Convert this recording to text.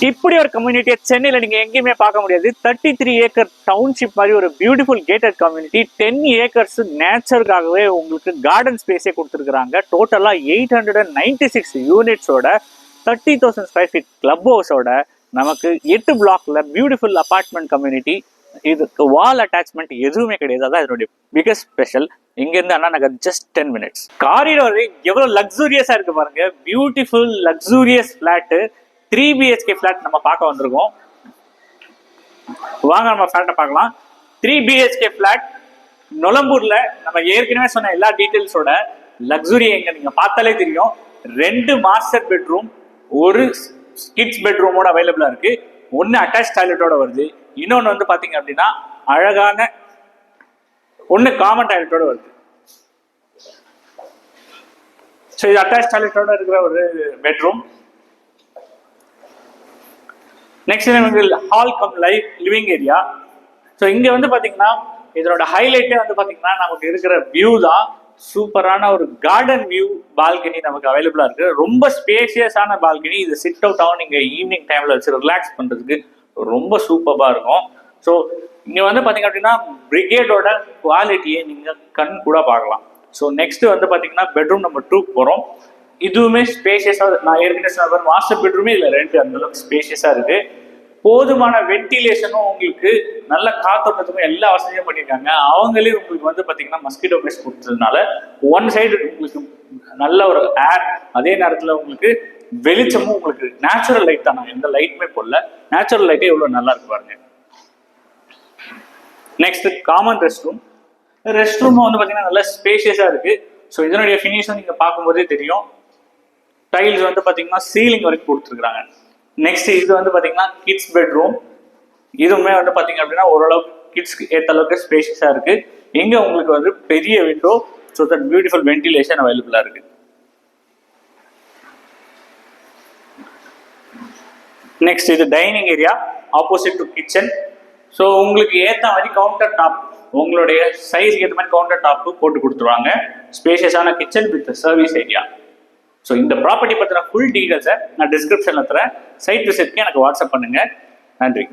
இப்படி ஒரு கம்யூனிட்டியை சென்னையில நீங்க எங்கேயுமே பார்க்க முடியாது. 33 ஏக்கர் டவுன்ஷிப் மாதிரி ஒரு பியூட்டிஃபுல் கேட்டட் கம்யூனிட்டி. 10 ஏக்கர்ஸ் நேச்சருக்காகவே உங்களுக்கு கார்டன் ஸ்பேஸே கொடுத்துருக்காங்க. டோட்டலா 896 யூனிட்ஸோட 30,000 ஸ்கொயர் ஃபீட் கிளப் ஹவுஸோட நமக்கு 8 பிளாக்ல பியூட்டிஃபுல் அபார்ட்மெண்ட் கம்யூனிட்டி. இதுக்கு வால் அட்டாச்மெண்ட் எதுவுமே கிடையாது. அதான் இதனுடைய பிகஸ்ட் ஸ்பெஷல். இங்க இருந்து Anna Nagar just 10 minutes. Corridor எவ்வளவு லக்ஸூரியஸா இருக்கு பாருங்க. Beautiful luxurious flat 3 BHK flat நம்ம பார்க்க வந்திருக்கோம். வாங்க நம்ம பிளாட்டை பார்க்கலாம். 3 BHK பிளாட் நொலம்பூர்ல. நம்ம ஏற்கனவே சொன்ன எல்லா டீடைல்ஸோட லக்ஸுரி எங்க நீங்க பார்த்தாலே தெரியும். 2 மாஸ்டர் பெட்ரூம், ஒரு கிட்ஸ் பெட்ரூமோட அவைலபிளா இருக்கு. ஒன்னு அட்டாச் டாய்லெட்டோட வருது, இன்னொன்னு வந்து பாத்தீங்க அப்படின்னா அழகான ஒன்னு காமன் டாய்லெட்டோட வருது. ஸோ இது அட்டாச் டாய்லெட்டோட இருக்கிற ஒரு பெட்ரூம். நெக்ஸ்ட் நமக்கு hall come living area. So இங்க வந்து பாத்தீங்கன்னா இதனோட ஹைலைட்டே வந்து பாத்தீங்கன்னா நமக்கு இருக்கிற வியூ தான். சூப்பரான ஒரு கார்டன் வியூ பால்கனி நமக்கு அவைலபிளா இருக்கு. ரொம்ப ஸ்பேசியஸான பால்கனி. இது சிட் அவுட் ஆகும். நீங்க ஈவினிங் டைம்ல வச்சு ரிலாக்ஸ் பண்றதுக்கு ரொம்ப சூப்பரா இருக்கும். ஸோ இங்க வந்து பாத்தீங்க அப்படின்னா பிரிகேடோட குவாலிட்டியை நீங்க கண் கூட பார்க்கலாம். ஸோ நெக்ஸ்ட் வந்து பாத்தீங்கன்னா பெட்ரூம் நம்பர் 2 போறோம். இதுவுமே ஸ்பேஷியஸா, நான் ஏற்கனவே சொன்ன மாஸ்டர் பெட்ரூமே இதுல 2 அந்த அளவுக்கு ஸ்பேஷியஸா இருக்கு. போதுமான வென்டிலேஷனும் உங்களுக்கு நல்ல காத்தோட்டத்துக்கும் எல்லா வசதியும் பண்ணியிருக்காங்க. அவங்களே உங்களுக்கு வந்து பாத்தீங்கன்னா மஸ்கிட்டோ மெஷ் கொடுத்ததுனால ஒன் சைடு உங்களுக்கு நல்ல ஒரு ஏர், அதே நேரத்துல உங்களுக்கு வெளிச்சமும் உங்களுக்கு நேச்சுரல் லைட் தான். எந்த லைட்டுமே போடல, நேச்சுரல் லைட்டே எவ்வளவு நல்லா இருக்கு பாருங்க. Next common rest room. Rest room வந்து பாத்தீங்கன்னா நல்லா ஸ்பேஷியஸா இருக்கு. ஸோ இதனுடைய ஃபினிஷும் நீங்க பார்க்கும்போதே தெரியும். டைல்ஸ் வந்து பாத்தீங்கன்னா சீலிங் வரைக்கும் கொடுத்துருக்காங்க. நெக்ஸ்ட் இது வந்து பாத்தீங்கன்னா கிட்ஸ் பெட்ரூம். இதுவுமே வந்து பாத்தீங்க அப்படின்னா ஓரளவுக்கு கிட்ஸ்க்கு ஏற்ற அளவுக்கு ஸ்பேஷியஸா இருக்கு. எங்க உங்களுக்கு வந்து பெரிய window, so that beautiful ventilation அவைலபிளா இருக்கு. நெக்ஸ்ட் இது dining area opposite to kitchen. So உங்களுக்கு ஏற்ற மாதிரி கவுண்டர் டாப், உங்களுடைய சைஸ்க்கு ஏற்ற மாதிரி கவுண்டர் டாப் போட்டு கொடுத்துருவாங்க. ஸ்பேஷியஸான kitchen with service area. So இந்த ப்ராப்பர்ட்டி பற்றின ஃபுல் டீட்டெயில்ஸை நான் டிஸ்கிரிப்ஷனில் தரேன். சைட் விசிட்க்கு எனக்கு வாட்ஸ்அப் பண்ணுங்க. நன்றி.